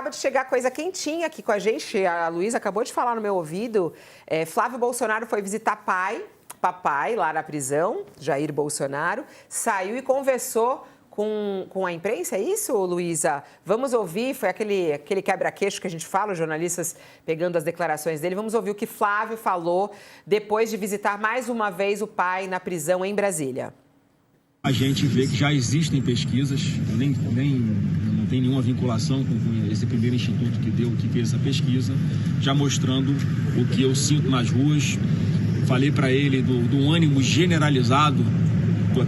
Acaba de chegar coisa quentinha aqui com a gente. A Luísa acabou de falar no meu ouvido. Flávio Bolsonaro foi visitar papai, lá na prisão, Jair Bolsonaro. Saiu e conversou com a imprensa, é isso, Luísa? Vamos ouvir, foi aquele quebra-queixo que a gente fala, os jornalistas pegando as declarações dele. Vamos ouvir o que Flávio falou depois de visitar mais uma vez o pai na prisão em Brasília. A gente vê que já existem pesquisas, não tem nenhuma vinculação com esse primeiro instituto que fez essa pesquisa, já mostrando o que eu sinto nas ruas. Falei para ele do ânimo generalizado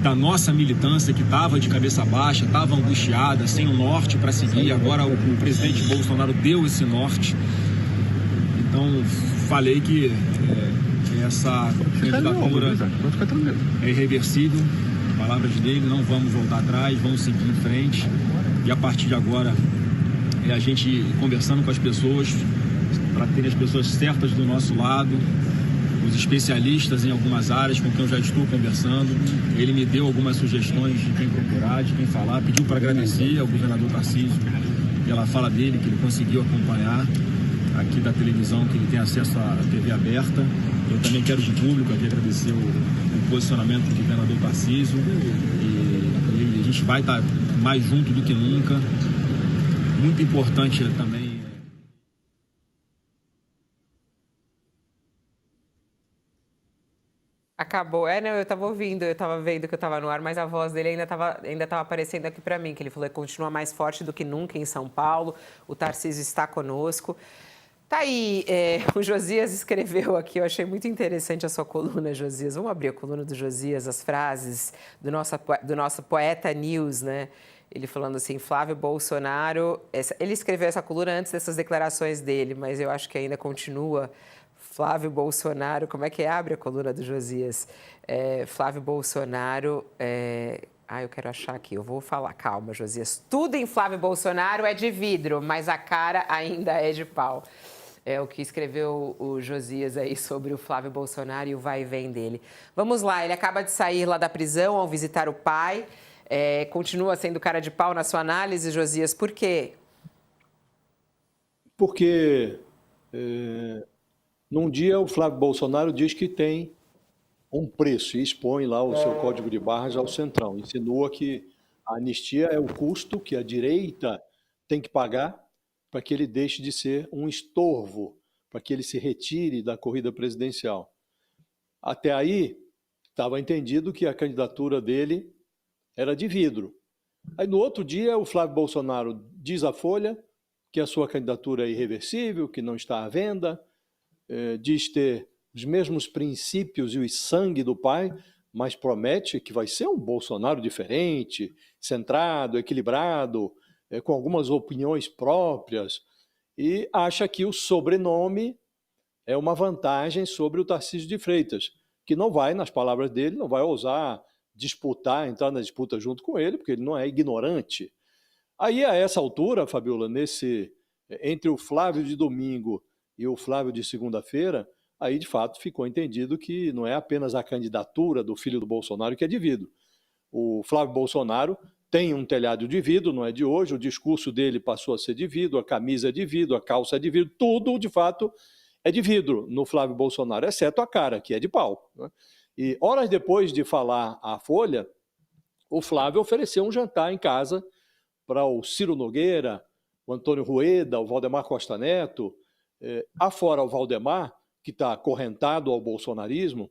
da nossa militância, que estava de cabeça baixa, estava angustiada, sem um norte para seguir. Agora o presidente Bolsonaro deu esse norte. Então, falei que essa candidatura é irreversível. Palavras dele, não vamos voltar atrás, vamos seguir em frente. E a partir de agora, a gente conversando com as pessoas, para ter as pessoas certas do nosso lado, os especialistas em algumas áreas com quem eu já estou conversando. Ele me deu algumas sugestões de quem procurar, de quem falar, pediu para agradecer ao governador Tarcísio pela fala dele, que ele conseguiu acompanhar aqui da televisão, que ele tem acesso à TV aberta. Eu também quero de público aqui agradecer o posicionamento do governador Tarcísio, e a gente vai estar mais junto do que nunca. Muito importante também. Acabou. Não, eu estava ouvindo, eu estava vendo que eu estava no ar, mas a voz dele ainda estava aparecendo aqui para mim, que ele falou que continua mais forte do que nunca em São Paulo, o Tarcísio está conosco. Tá aí, o Josias escreveu aqui, eu achei muito interessante a sua coluna, Josias. Vamos abrir a coluna do Josias, as frases do nosso poeta News, né? Ele falando assim, Flávio Bolsonaro... Ele escreveu essa coluna antes dessas declarações dele, mas eu acho que ainda continua. Flávio Bolsonaro... Como é que abre a coluna do Josias? Flávio Bolsonaro... eu quero achar aqui, eu vou falar. Calma, Josias. Tudo em Flávio Bolsonaro é de vidro, mas a cara ainda é de pau. É o que escreveu o Josias aí sobre o Flávio Bolsonaro e o vai e vem dele. Vamos lá, ele acaba de sair lá da prisão ao visitar o pai. Continua sendo cara de pau na sua análise, Josias, por quê? Porque num dia o Flávio Bolsonaro diz que tem um preço e expõe lá o seu código de barras ao Centrão. Insinua que a anistia é o custo que a direita tem que pagar para que ele deixe de ser um estorvo, para que ele se retire da corrida presidencial. Até aí, estava entendido que a candidatura dele era de vidro. Aí, no outro dia, o Flávio Bolsonaro diz à Folha que a sua candidatura é irreversível, que não está à venda, diz ter os mesmos princípios e o sangue do pai, mas promete que vai ser um Bolsonaro diferente, centrado, equilibrado, com algumas opiniões próprias, e acha que o sobrenome é uma vantagem sobre o Tarcísio de Freitas, que não vai, nas palavras dele, não vai ousar disputar, entrar na disputa junto com ele, porque ele não é ignorante. Aí, a essa altura, Fabiola, entre o Flávio de domingo e o Flávio de segunda-feira, aí, de fato, ficou entendido que não é apenas a candidatura do filho do Bolsonaro que é de vidro. O Flávio Bolsonaro tem um telhado de vidro, não é de hoje, o discurso dele passou a ser de vidro, a camisa é de vidro, a calça é de vidro, tudo, de fato, é de vidro no Flávio Bolsonaro, exceto a cara, que é de pau, né? E horas depois de falar à Folha, o Flávio ofereceu um jantar em casa para o Ciro Nogueira, o Antônio Rueda, o Valdemar Costa Neto, afora o Valdemar, que está acorrentado ao bolsonarismo,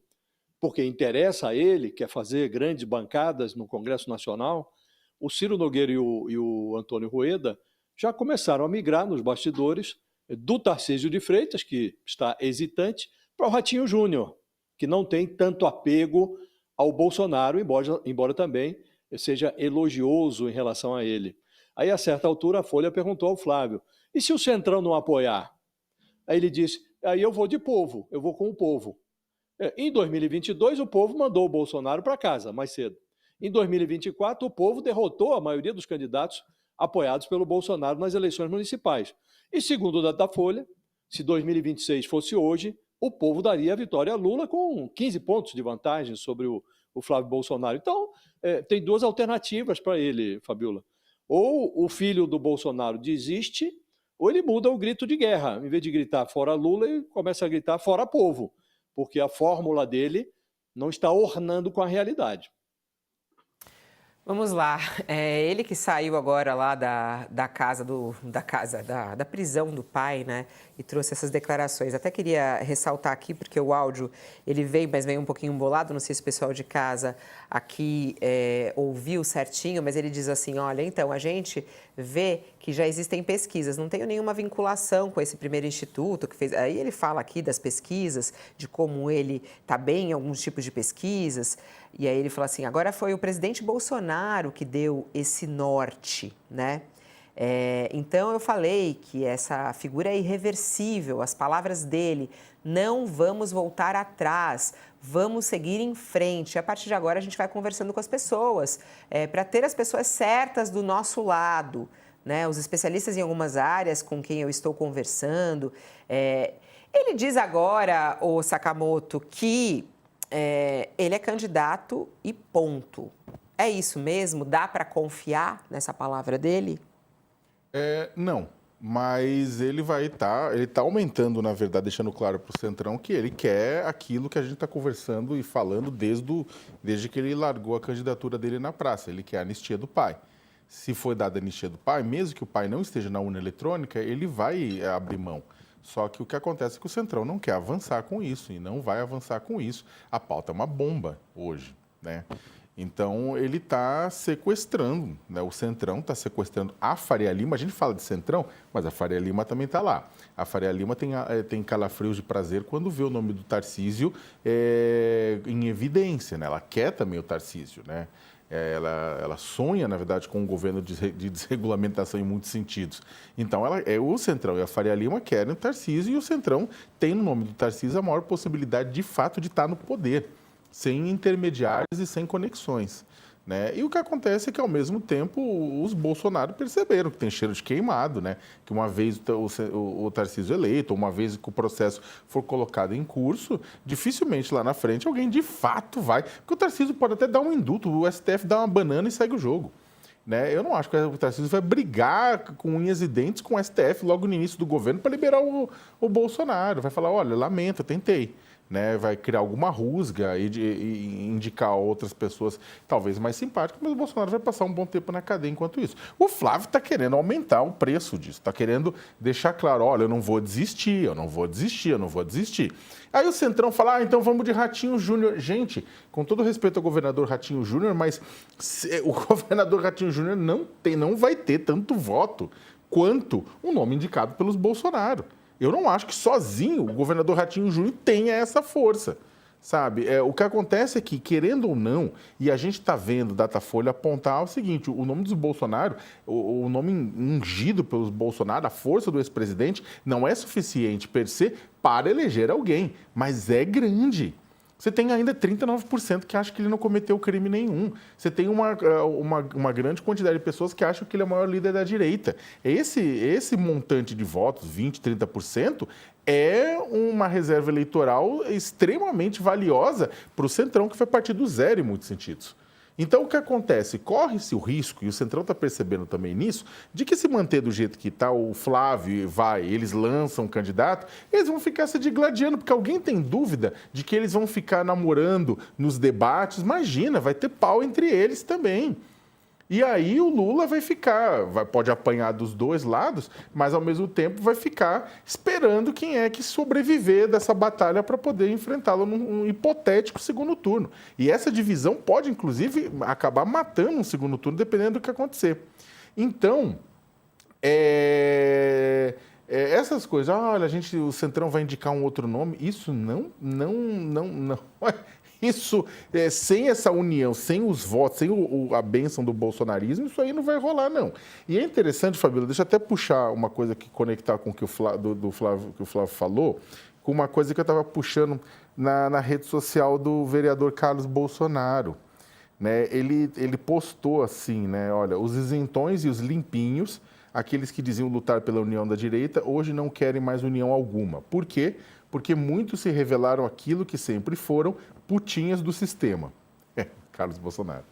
porque interessa a ele, quer fazer grandes bancadas no Congresso Nacional. O Ciro Nogueira e o Antônio Rueda já começaram a migrar nos bastidores do Tarcísio de Freitas, que está hesitante, para o Ratinho Júnior, que não tem tanto apego ao Bolsonaro, embora também seja elogioso em relação a ele. Aí, a certa altura, a Folha perguntou ao Flávio, e se o Centrão não apoiar? Aí ele disse, aí eu vou de povo, eu vou com o povo. Em 2022, o povo mandou o Bolsonaro para casa mais cedo. Em 2024, o povo derrotou a maioria dos candidatos apoiados pelo Bolsonaro nas eleições municipais. E segundo o Datafolha, se 2026 fosse hoje, o povo daria a vitória a Lula com 15 pontos de vantagem sobre o Flávio Bolsonaro. Então, tem duas alternativas para ele, Fabiola. Ou o filho do Bolsonaro desiste, ou ele muda o grito de guerra. Em vez de gritar fora Lula, ele começa a gritar fora povo, porque a fórmula dele não está ornando com a realidade. Vamos lá. Ele que saiu agora lá da prisão do pai, né? E trouxe essas declarações. Até queria ressaltar aqui, porque o áudio, ele veio, mas veio um pouquinho embolado. Não sei se o pessoal de casa aqui ouviu certinho, mas ele diz assim, olha, então, a gente vê que já existem pesquisas. Não tenho nenhuma vinculação com esse primeiro instituto que fez. Aí ele fala aqui das pesquisas, de como ele está bem em alguns tipos de pesquisas. E aí ele fala assim, agora foi o presidente Bolsonaro que deu esse norte, né? Então eu falei que essa figura é irreversível, as palavras dele, não vamos voltar atrás, vamos seguir em frente. A partir de agora a gente vai conversando com as pessoas, para ter as pessoas certas do nosso lado, né? Os especialistas em algumas áreas com quem eu estou conversando. Ele diz agora, o Sakamoto, que ele é candidato e ponto. É isso mesmo? Dá para confiar nessa palavra dele? Não, mas ele está aumentando, na verdade, deixando claro para o Centrão que ele quer aquilo que a gente está conversando e falando desde que ele largou a candidatura dele na praça. Ele quer a anistia do pai. Se for dada a anistia do pai, mesmo que o pai não esteja na urna eletrônica, ele vai abrir mão. Só que o que acontece é que o Centrão não quer avançar com isso e não vai avançar com isso. A pauta é uma bomba hoje, né? Então, ele está sequestrando, né? O Centrão está sequestrando a Faria Lima. A gente fala de Centrão, mas a Faria Lima também está lá. A Faria Lima tem calafrios de prazer quando vê o nome do Tarcísio em evidência, né? Ela quer também o Tarcísio, né? Ela sonha, na verdade, com um governo de desregulamentação em muitos sentidos. Então, o Centrão e a Faria Lima querem o Tarcísio e o Centrão tem no nome do Tarcísio a maior possibilidade, de fato, de estar no poder, sem intermediários e sem conexões, né? E o que acontece é que, ao mesmo tempo, os Bolsonaro perceberam que tem cheiro de queimado, né? Que uma vez o Tarcísio eleito, uma vez que o processo for colocado em curso, dificilmente lá na frente alguém de fato vai. Porque o Tarcísio pode até dar um indulto, o STF dá uma banana e segue o jogo, né? Eu não acho que o Tarcísio vai brigar com unhas e dentes com o STF logo no início do governo para liberar o Bolsonaro. Vai falar, olha, lamento, eu tentei. Né, vai criar alguma rusga e indicar outras pessoas talvez mais simpáticas, mas o Bolsonaro vai passar um bom tempo na cadeia enquanto isso. O Flávio está querendo aumentar o preço disso, está querendo deixar claro, olha, eu não vou desistir, eu não vou desistir, eu não vou desistir. Aí o Centrão fala, então vamos de Ratinho Júnior. Gente, com todo respeito ao governador Ratinho Júnior, mas o governador Ratinho Júnior não vai ter tanto voto quanto o nome indicado pelos Bolsonaro. Eu não acho que sozinho o governador Ratinho Júnior tenha essa força, sabe? O que acontece é que, querendo ou não, e a gente está vendo o Datafolha apontar o seguinte, o nome dos Bolsonaro, o nome ungido pelos Bolsonaro, a força do ex-presidente, não é suficiente per se para eleger alguém, mas é grande. Você tem ainda 39% que acham que ele não cometeu crime nenhum. Você tem uma grande quantidade de pessoas que acham que ele é o maior líder da direita. Esse montante de votos, 20%, 30%, é uma reserva eleitoral extremamente valiosa para o Centrão, que vai partir do zero em muitos sentidos. Então, o que acontece? Corre-se o risco, e o Centrão está percebendo também nisso, de que se manter do jeito que está, o Flávio eles lançam um candidato, eles vão ficar se digladiando, porque alguém tem dúvida de que eles vão ficar namorando nos debates. Imagina, vai ter pau entre eles também. E aí o Lula pode apanhar dos dois lados, mas ao mesmo tempo vai ficar esperando quem é que sobreviver dessa batalha para poder enfrentá-lo num hipotético segundo turno. E essa divisão pode, inclusive, acabar matando um segundo turno, dependendo do que acontecer. Então, essas coisas, olha, o Centrão vai indicar um outro nome, isso não. Isso, sem essa união, sem os votos, sem a bênção do bolsonarismo, isso aí não vai rolar, não. E é interessante, Fabíola, deixa eu até puxar uma coisa que conectar com o que o Flávio falou, com uma coisa que eu estava puxando na rede social do vereador Carlos Bolsonaro. Né? Ele postou assim, né? Olha, os isentões e os limpinhos, aqueles que diziam lutar pela união da direita, hoje não querem mais união alguma. Por quê? Porque muitos se revelaram aquilo que sempre foram, putinhas do sistema. Carlos Bolsonaro.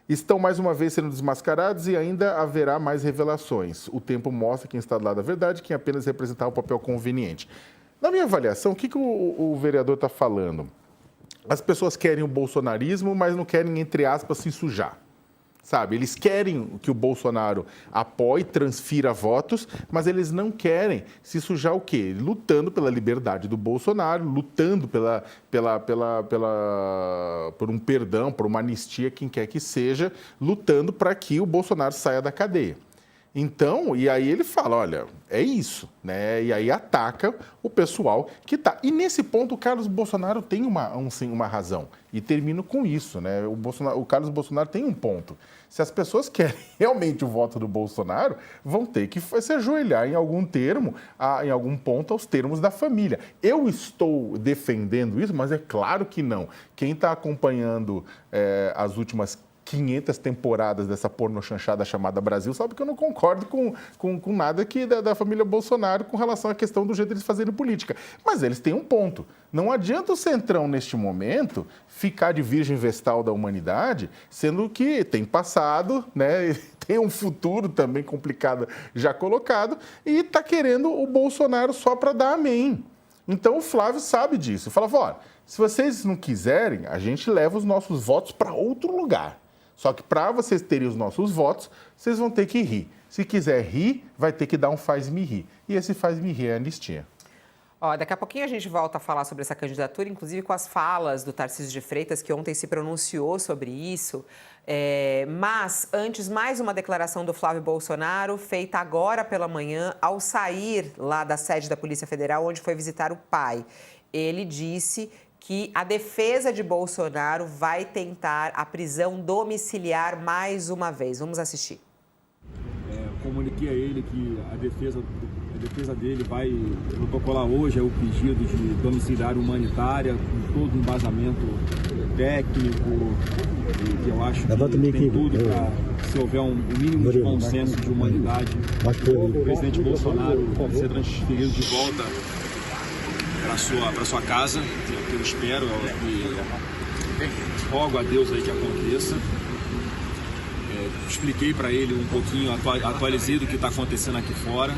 estão mais uma vez sendo desmascarados e ainda haverá mais revelações. O tempo mostra quem está do lado da verdade, quem apenas representar o papel conveniente. Na minha avaliação, o que o vereador está falando? As pessoas querem o bolsonarismo, mas não querem, entre aspas, se sujar. Sabe, eles querem que o Bolsonaro apoie, transfira votos, mas eles não querem se sujar o quê? Lutando pela liberdade do Bolsonaro, lutando por um perdão, por uma anistia, quem quer que seja, lutando para que o Bolsonaro saia da cadeia. Então, e aí ele fala, olha, é isso, né? E aí ataca o pessoal que está. E nesse ponto o Carlos Bolsonaro tem uma razão. E termino com isso, né? O Carlos Bolsonaro tem um ponto. Se as pessoas querem realmente o voto do Bolsonaro, vão ter que se ajoelhar em algum termo, em algum ponto, aos termos da família. Eu estou defendendo isso, mas é claro que não. Quem está acompanhando as últimas 500 temporadas dessa pornochanchada chamada Brasil, sabe que eu não concordo com nada da família Bolsonaro com relação à questão do jeito de eles fazerem política. Mas eles têm um ponto. Não adianta o Centrão, neste momento, ficar de virgem vestal da humanidade, sendo que tem passado, né, tem um futuro também complicado já colocado, e está querendo o Bolsonaro só para dar amém. Então o Flávio sabe disso. Falava, olha, se vocês não quiserem, a gente leva os nossos votos para outro lugar. Só que para vocês terem os nossos votos, vocês vão ter que rir. Se quiser rir, vai ter que dar um faz-me rir. E esse faz-me rir é a anistia. Ó, daqui a pouquinho a gente volta a falar sobre essa candidatura, inclusive com as falas do Tarcísio de Freitas, que ontem se pronunciou sobre isso. Mas, antes, mais uma declaração do Flávio Bolsonaro, feita agora pela manhã, ao sair lá da sede da Polícia Federal, onde foi visitar o pai. Ele disse que a defesa de Bolsonaro vai tentar a prisão domiciliar mais uma vez. Vamos assistir. Comuniquei a ele que a defesa dele vai protocolar hoje o pedido de domiciliar humanitária, com todo o embasamento técnico, que eu acho que tem tudo para, se houver um mínimo de consenso de humanidade, o presidente Bolsonaro ser transferido de volta para sua casa, que é o que eu espero, rogo a Deus aí que aconteça. Expliquei para ele um pouquinho, atualizei do que está acontecendo aqui fora.